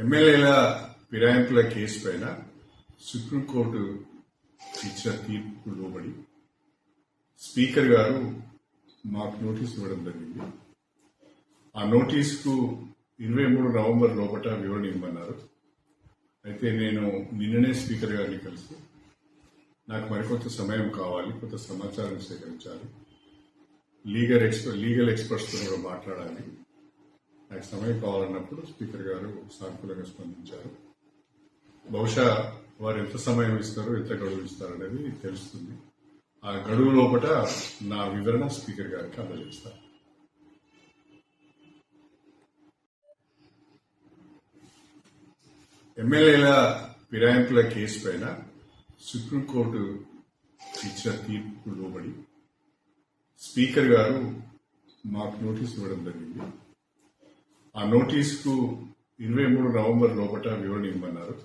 ఎమ్మెల్యేల ఫిరాయింపుల కేసు పైన సుప్రీంకోర్టు ఇచ్చిన తీర్పుకు లోబడి స్పీకర్ గారు మాకు నోటీస్ ఇవ్వడం జరిగింది. ఆ నోటీసుకు 23 నవంబర్ లోపల వివరణ ఇవ్వమన్నారు. అయితే నేను నిన్ననే స్పీకర్ గారిని కలిసి నాకు మరికొంత సమయం కావాలి, కొంత సమాచారం సేకరించాలి, లీగల్ ఎక్స్పర్ట్స్తో కూడా మాట్లాడాలి, నాకు సమయం కావాలన్నప్పుడు స్పీకర్ గారు సానుకూలంగా స్పందించారు. బహుశా వారు ఎంత సమయం ఇస్తారు, ఎంత గడువు ఇస్తారు అనేది తెలుస్తుంది. ఆ గడువు లోపల నా వివరణ స్పీకర్ గారికి అందజేస్తారు. ఎమ్మెల్యేల ఫిరాయింపుల కేసు పైన సుప్రీంకోర్టు ఇచ్చిన తీర్పుకు లోబడి స్పీకర్ గారు మాకు నోటీస్ ఇవ్వడం జరిగింది. ఆ నోటీసుకు 23 నవంబర్ లోపల వివరణ ఇవ్వమన్నారు.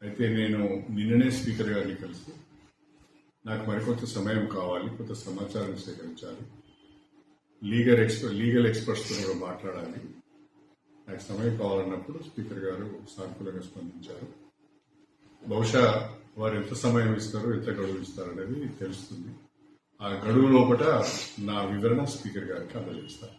అయితే నేను నిన్ననే స్పీకర్ గారిని కలిసి నాకు మరికొంత సమయం కావాలి, కొంత సమాచారం సేకరించాలి, లీగల్ ఎక్స్పర్ట్స్తో కూడా మాట్లాడాలి, నాకు సమయం కావాలన్నప్పుడు స్పీకర్ గారు సానుకూలంగా స్పందించారు. బహుశా వారు ఎంత సమయం ఇస్తారు, ఎంత గడువు ఇస్తారు అనేది తెలుస్తుంది. ఆ గడువు లోపల నా వివరణ స్పీకర్ గారికి అందజేస్తారు.